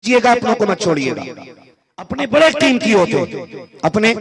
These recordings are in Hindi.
जिएगा, अपनों को मत छोड़िएगा। अपने बड़े कीमती होते, अपने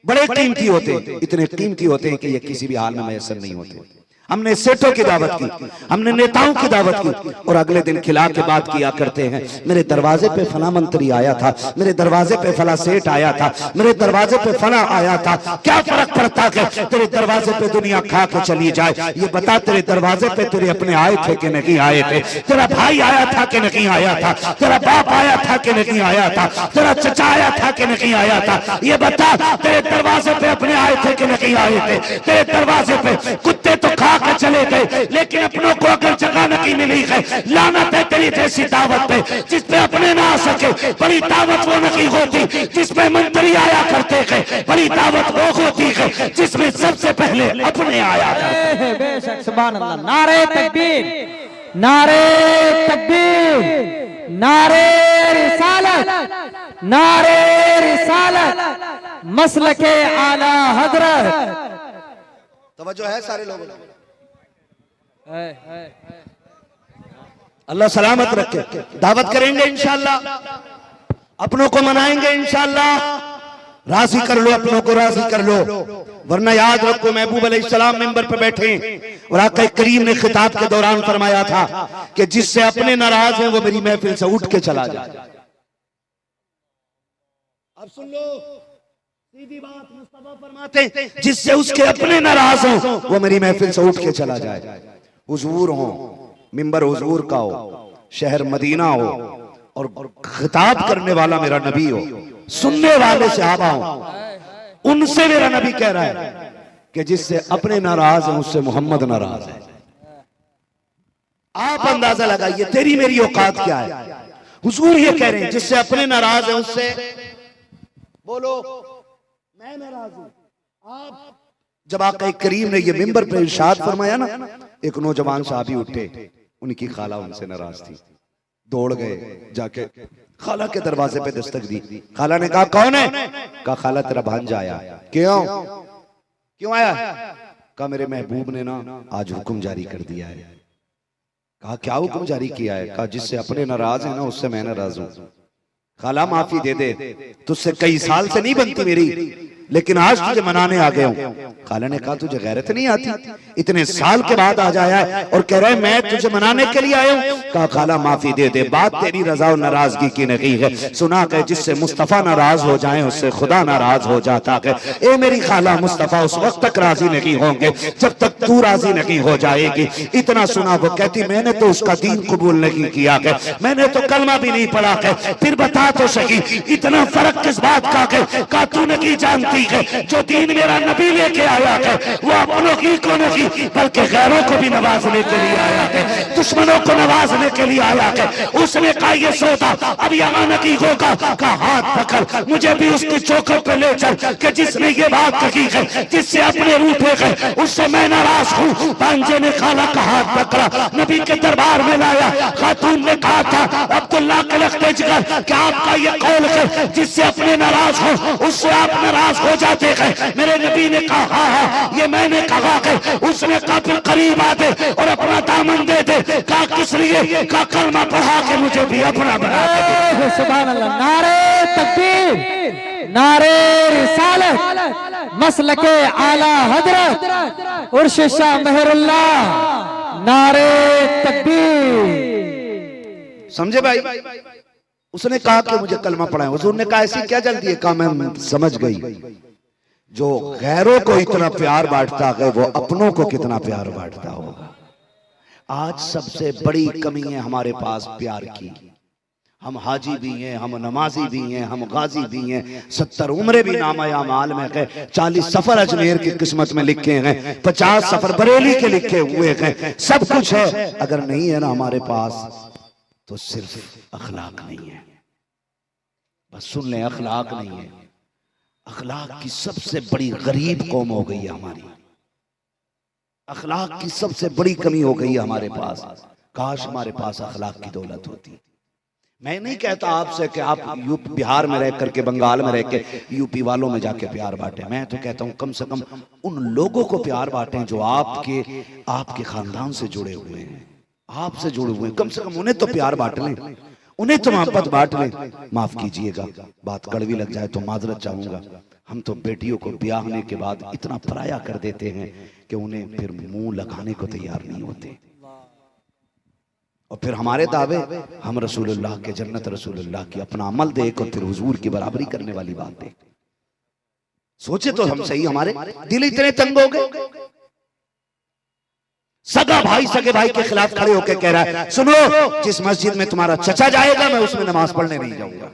बड़े कीमती होते, इतने कीमती होते हैं कि ये किसी भी हाल में मैसर नहीं होते। हमने सेठों की दावत की, हमने नेताओं की दावत की, और अगले दिन खिला के बात किया करते हैं, मेरे दरवाजे पे फला मंत्री आया था, मेरे दरवाजे पे फला सेठ आया था, मेरे दरवाजे पे फला आया था। क्या फर्क पड़ता है तेरे दरवाजे पे दुनिया खा के चली जाए, ये बता तेरे दरवाजे पे तेरे अपने आए थे कि नहीं आए थे, तेरा भाई आया था कि नहीं आया था, तेरा बाप आया था कि नहीं आया था, तेरा चचा आया था कि नहीं आया था, ये बता तेरे दरवाजे पे अपने आए थे कि नहीं आए थे। तेरे दरवाजे पे कुत्ते तो खा के चले गए, लेकिन अपनों को अगर जगह नहीं मिली है। लानत है तेरी जैसी दावत पे जिसपे अपने ना आ सके। बड़ी दावत वो नहीं होती जिसमें मंत्री आया करते हैं, बड़ी दावत वो होती है जिसमें सबसे पहले अपने आया करते। बेशक, सुभान अल्लाह। नारे तकबीर, नारे तकबीर, नारे रिसालत, नारे रिसालत, मसलके आला हजरत। तवज्जो है सारे लोगों को। अल्लाह सलामत रखे। दावत करेंगे इंशाअल्लाह, अपनों को मनाएंगे इंशाअल्लाह। राजी कर लो, अपनों को राजी कर लो, वरना याद रखो महबूब अलैहिस्सलाम मिंबर पे बैठे और आका करीम ने खिताब के दौरान फरमाया था कि जिससे अपने नाराज हैं वो मेरी महफिल से उठ के चला जाए। अब सुन लो, सीधी बात मुस्तफा फरमाते, जिससे उसके अपने नाराज हो वो मेरी महफिल से उठ के चला जाए। हुजूर हो, मिंबर हुजूर का हो, शहर मदीना हो, और खिताब करने वाला मेरा नबी हो, सुनने वाले सहाबा हो, उनसे मेरा नबी कह रहा है कि जिससे अपने नाराज है उससे मोहम्मद नाराज है। आप अंदाजा लगाइए तेरी मेरी औकात क्या है। हुजूर ये कह रहे हैं जिससे अपने नाराज है उससे बोलो मैं नाराज हूं। आप जब आका करीम ने ये मिंबर पे इरशाद फरमाया ना, एक नौजवान साहबी उठे, उनकी खाला उनसे नाराज थी, दौड़ गए, जाके खाला के दरवाजे पे दस्तक दी। खाला ने कहा कौन है? कहा खाला तेरा भांजा आया। क्यों क्यों आया? कहा मेरे महबूब ने ना आज हुक्म जारी कर दिया है। कहा क्या हुक्म जारी किया है? कहा जिससे अपने नाराज है ना उससे मैं नाराज हूं। खाला माफी दे दे, तुझसे कई साल से नहीं बनती मेरी, लेकिन आज तुझे मनाने आ गया हूं। खाला ने कहा तुझे गैरत नहीं आती, इतने साल के बाद आज आया है और कह रहा है मैं तुझे मनाने के लिए आया हूं। कहा खाला माफी दे दे, बात तेरी रजा और नाराजगी की नहीं है। सुना कि जिससे मुस्तफा नाराज हो जाए उससे खुदा नाराज हो जाता है। ए मेरी खाला, मुस्तफा उस वक्त तक राजी नहीं होंगे जब तक तू राजी नहीं हो जाएगी। इतना सुना वो कहती मैंने तो उसका दीन कबूल नहीं किया है, मैंने तो कलमा भी नहीं पढ़ा है। फिर बता तो सही इतना फर्क किस बात का है? का तू नहीं जानती है जो दीन मेरा नबी लेके आया है वो अपनों की को नहीं बल्कि गैरों को भी नवाजने के लिए आया है, दुश्मनों को नवाजने के लिए आया है। उसने कहा ये सौदा अब यहाँ नहीं होगा। का हाथ पकड़ मुझे भी उसकी चौखट पे ले चल कि जिसने ये बात कही है जिससे अपने रूठे गए उससे मैं नाराज हूँ। भांजे ने खाला का हाथ पकड़ा, नबी के दरबार में लाया। खातून ने कहा था अब्दुल्लाह के लखते जिगर क्या आपका ये कौल है जिससे अपने नाराज हो उससे आप नाराज हो जाते हैं? मेरे नबी ने कहा हाँ, ये मैंने कहा है। उसने कहा फिर करीब आ दे और अपना दामन दे दे। कहा किस लिए? कहा कलमा पढ़ा के मुझे भी अपना बना दे। सुभान अल्लाह। नारे तकबीर, नारे रिसालत, मसलके आला हजरत उर्श शाह मेहरुल्लाह, नारे तकबीर। समझे भाई? उसने कहा कि मुझे कलमा पढ़ाएं। हुजूर ने कहा ऐसी क्या जल्दी है? कहा मैं समझ गई, जो गैरों को इतना प्यार बांटता है वो अपनों को कितना प्यार बांटता होगा। आज सबसे बड़ी कमी है हमारे पास प्यार की। हम हाजी भी हैं, हम नमाजी भी हैं, हम गाजी भी हैं, 70 उम्रे भी नामा माल में है, 40 सफर अजमेर की किस्मत में लिखे हैं, 50 सफर बरेली के लिखे हुए हैं, सब कुछ है। अगर नहीं है ना हमारे पास तो सिर्फ अखलाक नहीं है। बस सुन लें, अखलाक नहीं है। अखलाक की सबसे बड़ी गरीब कौम हो गई है हमारी। अखलाक की सबसे बड़ी कमी हो गई है हमारे पास। काश हमारे पास अखलाक की दौलत होती। मैं नहीं कहता आपसे कि आप यूपी बिहार में रह करके बंगाल में रह के यूपी वालों में जाके प्यार बांटे। मैं तो कहता हूं कम से कम उन लोगों को प्यार बांटें जो आपके खानदान से जुड़े हुए हैं, आपसे जुड़े हुए हैं। कम से कम उन्हें तो प्यार बांट लें। उन्हें तो मोहब्बत बांट लें। माफ कीजिएगा, बात कड़वी लग जाए तो माजरत चाहूंगा, हम तो बेटियों को ब्याह होने के बाद इतना पराया कर देते हैं कि उन्हें फिर मुंह लगाने को तैयार नहीं होते। और फिर हमारे दावे, हम रसूलुल्लाह के, जन्नत रसूलुल्लाह की, अपना अमल देख और फिर हुजूर की बराबरी करने वाली बात देख। सोचे तो हम सही, हमारे दिल इतने तंग हो गए। सगा भाई सगे भाई के खिलाफ खड़े होकर कह रहा है, सुनो, जिस मस्जिद में तुम्हारा चचा जाएगा मैं उसमें नमाज पढ़ने नहीं जाऊंगा।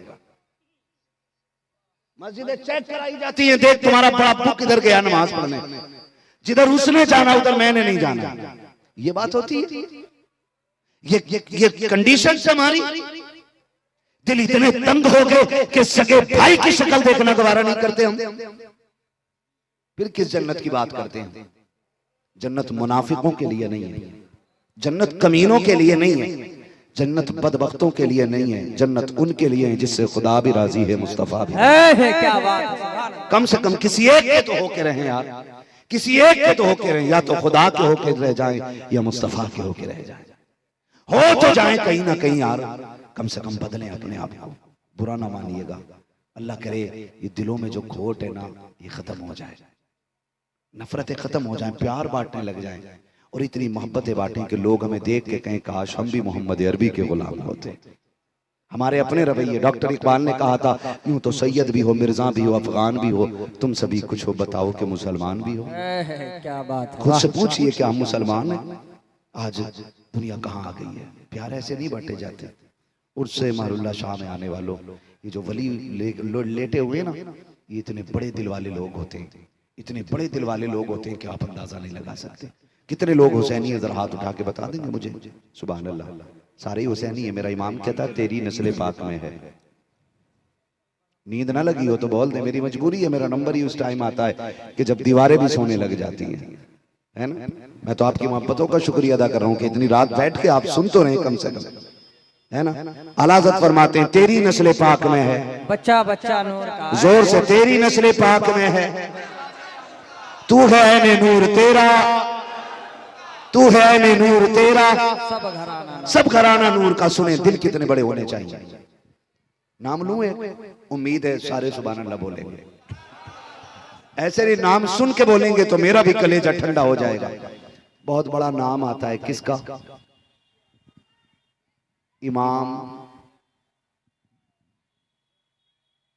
मस्जिदें चेक कराई जाती हैं, देख तुम्हारा बड़ा अब्बू किधर गया नमाज पढ़ने, जिधर उसने जाना उधर मैंने नहीं जाना। ये बात होती है, ये कंडीशन से हमारी दिल इतने तंग हो गए कि सगे भाई की शक्ल देखना गवारा नहीं करते हम। फिर किस जन्नत की बात करते हैं? जन्नत मुनाफिकों के लिए नहीं है, जन्नत कमीनों के लिए नहीं है, जन्नत बदबख्तों के लिए नहीं है, जन्नत उनके लिए है जिससे खुदा भी राजी है, मुस्तफा भी। क्या बात। कम से कम किसी एक के तो होके रहे यार, किसी एक के तो होके रहे, या तो खुदा के होके रह जाएं या मुस्तफा के होके रह जाएं, हो तो जाएं कहीं ना कहीं यार। कम से कम बदलें अपने आप को, बुरा ना मानिएगा। अल्लाह करे ये दिलों में जो खोट है ना, ये खत्म हो जाए, नफरतें खत्म हो जाएं, प्यार बांटने लग जाएं और इतनी मोहब्बतें बांटें कि लोग हमें देख के कहें काश हम भी मोहम्मद अरबी के गुलाम होते। हमारे अपने रवैये, डॉक्टर इकबाल ने कहा था, यूं तो सैयद भी हो, मिर्जा भी हो, अफगान भी हो, तुम सभी कुछ हो, बताओ कि मुसलमान भी हो। क्या बात। खुद से पूछिए क्या हम मुसलमान हैं? आज दुनिया कहाँ आ गई है। प्यार ऐसे नहीं बांटे जाते। उर्से महरुल्लाह शाह में आने वालों, ये जो वली लेटे हुए ना, ये इतने बड़े दिल वाले लोग होते हैं, इतने बड़े दिल वाले लोग होते हैं कि आप अंदाजा नहीं लगा सकते। कितने लोग हुसैनी है, जरा हाथ उठा के बता देंगे मुझे? सुभान अल्लाह, सारे ही हुसैनी है। मेरा इमाम कहता तेरी नस्ल पाक में है। नींद ना लगी हो तो बोल दे, मेरी मजबूरी है, मेरा नंबर ही उस टाइम आता है कि जब दीवारें भी सोने लग जाती हैं, है ना। मैं तो आपकी मोहब्बतों का शुक्रिया अदा कर रहा हूँ कि इतनी रात बैठ के आप सुन तो रहे कम से कम, है ना। आला हज़रत फरमाते हैं तेरी नस्ल पाक में है, बच्चा बच्चा नूर का, जोर से तेरी नस्ल पाक में है, तू है ऐने नूर तेरा, तू है ऐने नूर तेरा, सब घराना नूर का। सुने दिल कितने बड़े होने चाहिए। नाम लूं एक, उम्मीद है सारे सुभान अल्लाह बोलेंगे। ऐसे ही नाम सुन के बोलेंगे तो मेरा भी कलेजा ठंडा हो जाएगा। बहुत बड़ा नाम आता है, किसका? इमाम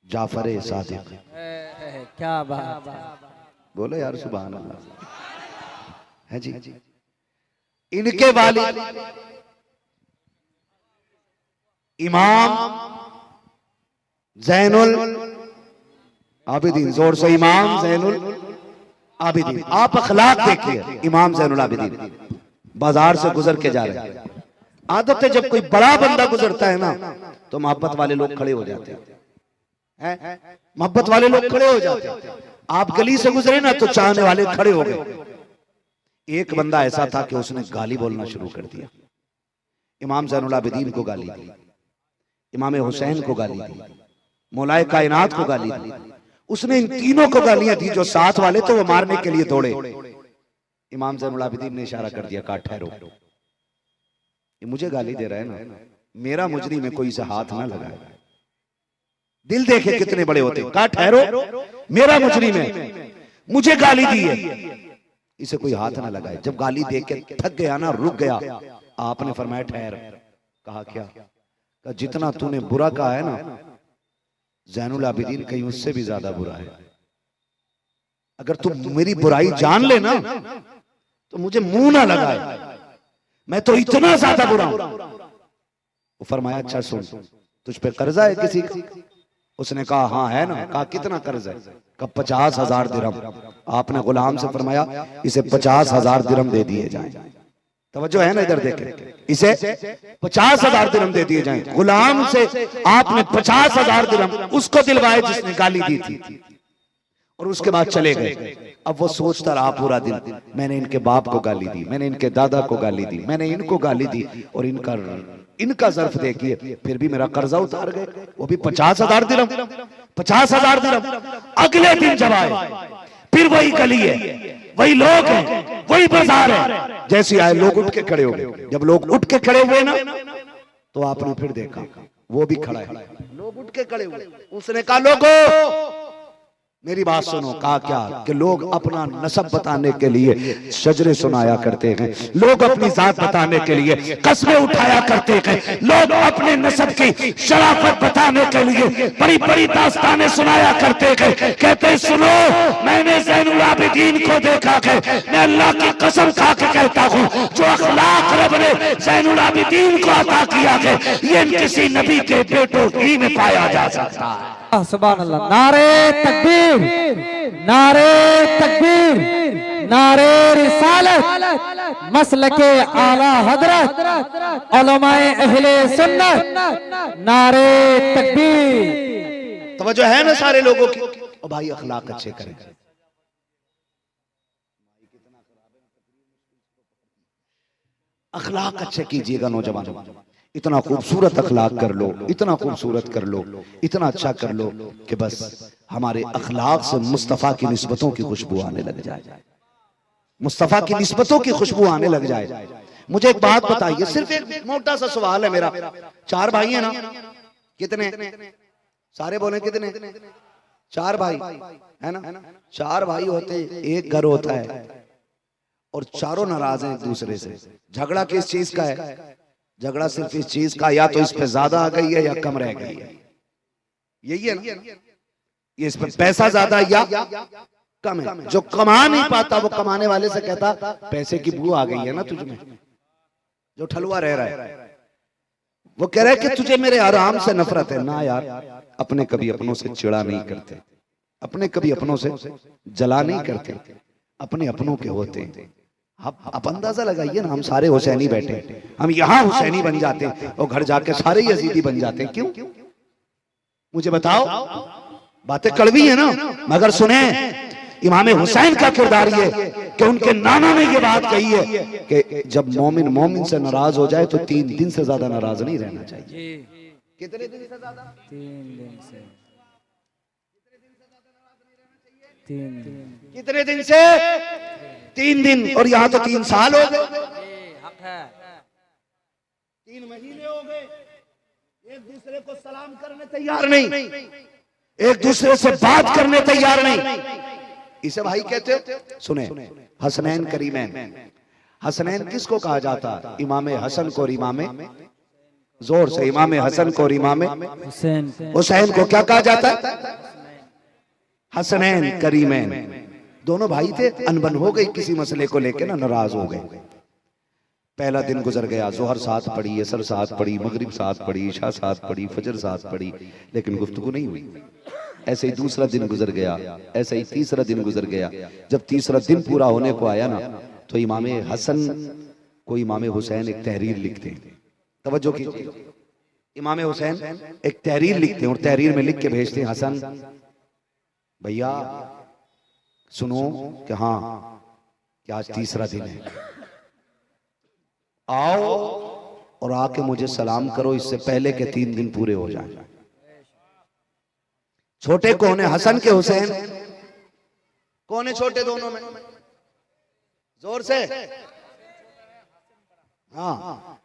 जाफर सादिक। क्या बात। बोलो यार सुभान अल्लाह, है जी। इनके वालिद इमाम ज़ैनुल आबिदीन, जोर से इमाम ज़ैनुल आबिदीन। आप अखलाक देखिए, इमाम ज़ैनुल आबिदीन बाजार से गुजर के जा रहे हैं। आदत है जब कोई बड़ा बंदा गुजरता है ना तो मोहब्बत वाले लोग खड़े हो जाते हैं, मोहब्बत वाले लोग खड़े हो जाते हैं। आप गली से गुजरे ना तो चाहने वाले खड़े हो गए। एक बंदा ऐसा था कि उसने गाली बोलना शुरू कर दिया। इमाम ज़ैनुल आबिदीन को गाली दी, इमाम हुसैन को गाली दी, मौलाए कायनात को गाली दी। उसने इन तीनों को गालियां दी, जो साथ वाले तो वो मारने के लिए दौड़े। इमाम ज़ैनुल आबिदीन ने इशारा कर दिया, कहा ठहरो, ये मुझे गाली दे रहा है ना, मेरा मुजरिम में कोई से हाथ ना लगाए। दिल देखे कितने बड़े होते। कहा ठहरो, मेरा मुजरिम है, मुझे गाली दी है, इसे कोई हाथ ना लगाए। जब गाली दे के थक गया ना, रुक गया, आपने फरमाया ठहर। कहा क्या? कहा जितना तूने बुरा कहा है ना, ज़ैनुल आबिदीन कहीं उससे भी ज्यादा बुरा है। अगर तू मेरी बुराई जान ले ना तो मुझे मुंह ना लगाए, मैं तो इतना ज्यादा बुरा हूं। वो फरमाया अच्छा सुन, तुझ पे कर्जा है किसी का? उसने कहा हाँ है ना। कहा कितना कर्ज है? कहा 50,000 दिरहम। आपने गुलाम से फरमाया इसे 50,000 दिरहम दे दिए जाएं। तवज्जो है ना, इधर देखें, इसे 50,000 दिरहम दे दिए जाएं। गुलाम से आपने 50,000 दिरहम उसको दिलवाए जिसने गाली दी थी, और उसके बाद चले गए। अब वो सोचता रहा पूरा दिन, मैंने इनके बाप को गाली दी, मैंने इनके दादा को गाली दी, मैंने इनको गाली दी, और इनका ज़र्फ देखिए, फिर भी मेरा कर्जा उतार गए, वो भी 50,000 दिरहम। 50,000 दिरहम। अगले दिन जब आए फिर वही गली है, वही लोग हैं, वही बाजार है। जैसे आए लोग उठ के खड़े हो गए। जब लोग उठ के खड़े हुए ना तो आपने फिर देखा वो भी खड़ा है, लोग उठ के खड़े हुए। उसने कहा लोगों मेरी बात सुनो। कहा क्या? कि लोग अपना नसब बताने के लिए शजरे सुनाया करते हैं, लोग अपनी जात बताने के लिए कस्में उठाया करते हैं, लोग अपने नसब की शराफत बताने के लिए बड़ी बड़ी दास्तानें सुनाया करते हैं। कहते सुनो, मैंने ज़ैनुल आबिदीन को देखा है, मैं अल्लाह की कसम खा के कहता हूँ, जो अखलाक रब ने ज़ैनुल आबिदीन को अता किया है, ये किसी नबी के बेटों ही में पाया जा सकता है। सुभान अल्लाह। नारे तकबीर, नारे तकबीर, नारे रिसालत, मसलके आला हजरत, उलमाए अहले सुन्नत, नारे तकबीर। तवज्जो है ना सारे लोगों की? और भाई अखलाक अच्छे करें, अखलाक अच्छे कीजिएगा नौजवानों। इतना खूबसूरत अखलाक कर लो, इतना खूबसूरत कर लो, इतना अच्छा कर लो कि बस हमारे अखलाक से मुस्तफ़ा की निस्बतों की खुशबू आने लग जाए, मुस्तफ़ा की निस्बतों की खुशबू आने लग जाए। मुझे एक बात बताइए, सिर्फ एक मोटा सा सवाल है मेरा। 4 भाई है ना? कितने? सारे बोले कितने? 4 भाई है ना? 4 भाई होते, एक घर होता है और चारों नाराज हैं एक दूसरे से। झगड़ा किस चीज का है? झगड़ा सिर्फ इस चीज का, या तो इस पे ज्यादा आ गई है या कम रह गई है, यही है ना? ये इस पे पैसा ज्यादा या कम है। जो कमा नहीं पाता वो कमाने वाले से कहता पैसे की बू आ गई है ना तुझ में। जो ठलुआ रह रहा है वो कह रहा है कि तुझे मेरे आराम से नफरत है ना। यार अपने कभी अपनों से चिड़ा नहीं करते, अपने कभी अपनों से जला नहीं करते, अपने अपनों के होते हैं। आप अंदाजा लगाइए ना, हम सारे हुसैनी बैठे, हम यहाँ हुसैनी बन जाते हैं और घर जाके सारे यजीदी बन जाते हैं। क्यों? मुझे बताओ। बातें कड़वी है ना, मगर सुने इमाम हुसैन का किरदार ये कि उनके नाना ने ये बात कही है कि जब मोमिन मोमिन से नाराज हो जाए तो 3 दिन से ज्यादा नाराज नहीं रहना चाहिए। कितने दिन से ज्यादा? 3 दिन से। 3 दिन। कितने दिन से? 3 दिन। और यहाँ तो 3 साल हो गए, 3 महीने हो गए, एक दूसरे को सलाम करने तैयार नहीं, एक दूसरे से बात करने तैयार नहीं। इसे भाई कहते? सुने, हसनैन करीमैन। हसनैन किसको कहा जाता? इमाम हसन को और इमाम, जोर से, इमाम हसन को और इमाम हुसैन को क्या कहा जाता? हसनैन करीमैन। दोनों भाई थे, अनबन हो गई किसी मसले को लेके ना, नाराज हो गए। पहला दिन गुजर गया, जोहर साथ पड़ी, असर साथ पड़ी, मगरिब साथ पड़ी, ईशा साथ पड़ी, फजर साथ पड़ी, लेकिन गुफ्तगू नहीं हुई। ऐसे ही दूसरा दिन गुजर गया, ऐसे ही तीसरा दिन गुजर गया। जब तीसरा दिन पूरा होने को आया ना, तो इमाम हसन को इमाम हुसैन एक तहरीर लिखते हैं। तवज्जो कीजिए, इमाम हुसैन एक तहरीर लिखते हैं और तहरीर में लिख के भेजते हैं, हसन भैया सुनो कि हाँ कि आज तीसरा दिन है, आओ और आके मुझे सलाम करो, इससे पहले के 3 दिन पूरे हो जाए। छोटे कौन है? हसन के हुसैन? कौन है छोटे दोनों में? जोर से, हाँ।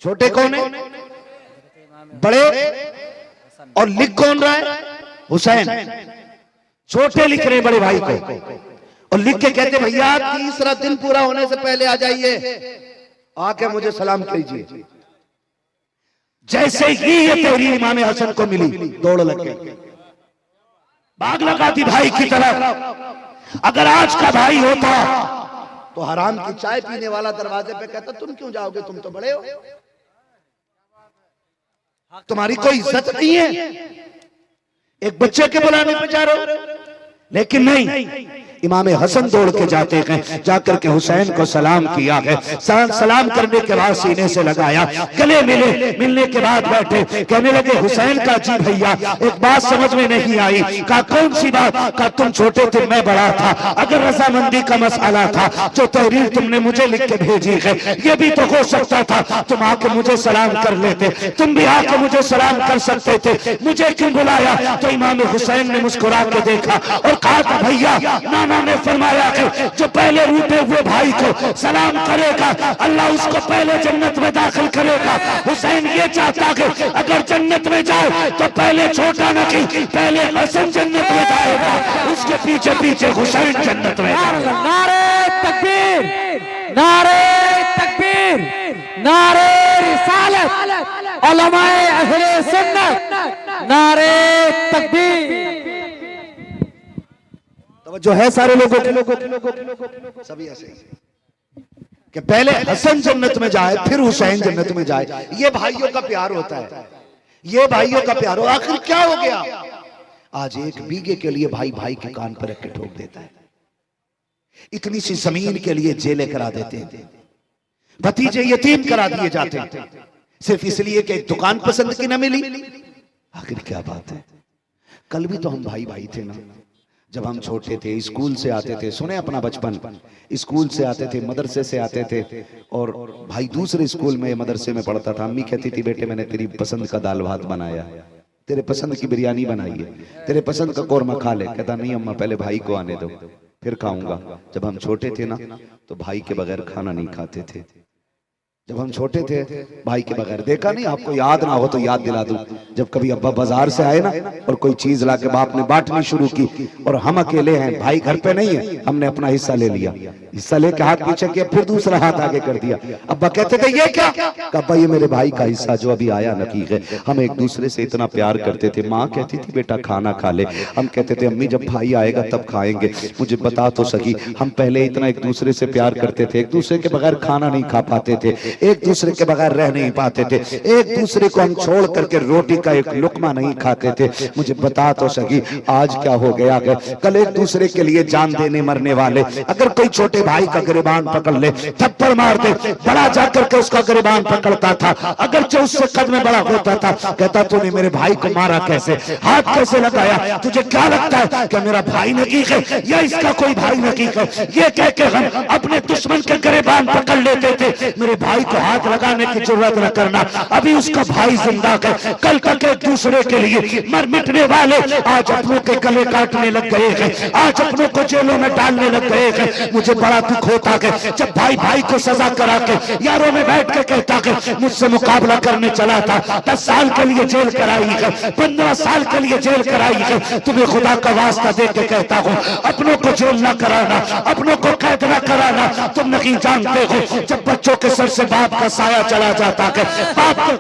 छोटे कौन है? बड़े। और लिख कौन रहा है? हुसैन। छोटे लिख रहे बड़े भाई को और लिख के कहते भैया तीसरा दिन पूरा होने से पहले आ जाइए, आके मुझे सलाम कीजिए। जैसे ही ये तहरीर इमाम हसन को मिली, दौड़ लग गई, भाग लगा दी भाई की तरफ। अगर आज का भाई होता तो हराम की चाय पीने वाला दरवाजे पे कहता तुम क्यों जाओगे, तुम तो बड़े हो, तुम्हारी कोई इज्जत नहीं है, एक बच्चे के बुलाने पे जा रहे हो। लेकिन नहीं, इमाम हसन दौड़ के जाते हैं, जाकर के हुसैन को सलाम किया है। सलाम करने के बाद सीने से लगाया, गले मिले, मिलने के बाद बैठे, कहने लगे हुसैन का जी भैया एक बात समझ में नहीं आई। कहा कौन सी बात? कहा तुम छोटे थे मैं बड़ा था, अगर रजामंदी का मसला था, जो तहरीर तुमने मुझे लिख के भेजी है ये भी तो हो सकता था तुम आके मुझे सलाम कर लेते, तुम भी आके मुझे सलाम कर सकते थे, मुझे क्यों बुलाया? तो इमाम हुसैन ने मुस्कुरा के देखा और कहा भैया ना मौलाना ने फरमाया कि जो पहले रूठे हुए भाई को सलाम करेगा अल्लाह उसको पहले जन्नत में दाखिल करेगा। हुसैन ये चाहता कि अगर जन्नत में जाए तो पहले छोटा नकी, पहले हसन जन्नत में जाएगा, उसके पीछे पीछे हुसैन जन्नत में जाएगा। नारे तकबीर, नारे तकबीर, नारे रिसालत, उलमाए अहले सुन्नत, नारे तकबीर। जो है सारे लोगों सभी ऐसे कि पहले हसन जन्नत में जाए फिर हुसैन जन्नत में जाए। ये भाइयों का प्यार होता है, ये भाइयों का प्यार हो। आखिर क्या हो गया? आज एक बीघे के लिए भाई भाई के कान पर रख के ठोक देता है, इतनी सी जमीन के लिए जेलें करा देते हैं, भतीजे यतीम करा दिए जाते हैं सिर्फ इसलिए कि एक दुकान पसंद की न मिली। आखिर क्या बात है? कल भी तो हम भाई भाई थे ना, जब हम छोटे थे स्कूल से आते थे, सुने अपना बचपन, स्कूल से आते थे, मदरसे से आते थे और भाई दूसरे स्कूल में मदरसे में पढ़ता था। अम्मी कहती थी बेटे मैंने तेरी पसंद का दाल भात बनाया, तेरे पसंद की बिरयानी बनाई है, तेरे पसंद का कौरमा खा ले। कहता नहीं अम्मा पहले भाई को आने दो फिर खाऊंगा। जब हम छोटे थे ना तो भाई के बगैर खाना नहीं खाते थे। जब हम छोटे थे भाई के बगैर, देखा नहीं, आपको याद ना हो तो याद दिला दूं, जब कभी अब्बा बाजार से आए ना और कोई चीज लाके बाप ने बांटनी शुरू की और हम अकेले हैं, भाई घर पे नहीं है, हमने अपना हिस्सा ले लिया, हिस्सा लेके हाथ पीछे किया फिर दूसरा हाथ आगे कर दिया। अब्बा कहते थे ये क्या? अब्बा ये मेरे भाई का हिस्सा जो अभी आया नकीक है। हम एक दूसरे से इतना प्यार करते थे। माँ कहती थी बेटा खाना खा ले, हम कहते थे अम्मी जब भाई आएगा तब खाएंगे। मुझे बता तो सकी, हम पहले इतना एक दूसरे से प्यार करते थे, एक दूसरे के बगैर खाना नहीं खा पाते थे, एक दूसरे के बगैर रह नहीं पाते थे, एक दूसरे को हम छोड़ करके रोटी का एक लुकमा नहीं खाते थे। मुझे बता तो सकी आज क्या हो गया? कल एक दूसरे के लिए जान देने मरने वाले अगर कोई छोटे भाई का गिरबान पकड़ ले थप्पड़ मार दे, बड़ा जाकर के उसका गिरबान पकड़ता था, अगर जो उससे कद में बड़ा होता था कहता तूने मेरे भाई को मारा कैसे, हाथ कैसे लगाया, तुझे क्या लगता है कि मेरा भाई नकीक है या इसका कोई भाई नकीक है? ये कह के हम अपने दुश्मन के गिरबान पकड़ लेते थे। मेरे भाई को हाथ लगाने की जरूरत न करना, अभी उसका भाई जिंदा है, कल तक एक दूसरे के लिए मर मिटने वाले आज अपनों के गले काटने लग गए हैं, आज अपनों को जेलों में डालने लग गए हैं। मुझे बड़ा दुख होता है जब भाई भाई को सजा करा के यारों में बैठ के कहता है मुझसे मुकाबला करने चला था, 10 साल के लिए जेल कराई है, 15 साल के लिए जेल कराई है। तुम्हें खुदा का वास्ता दे के कहता हूँ अपनों को जेल न कराना, अपनों को कैद न कराना। तुम नहीं जानते हो जब बच्चों के सर से बाप का साया चला जाता है, बाप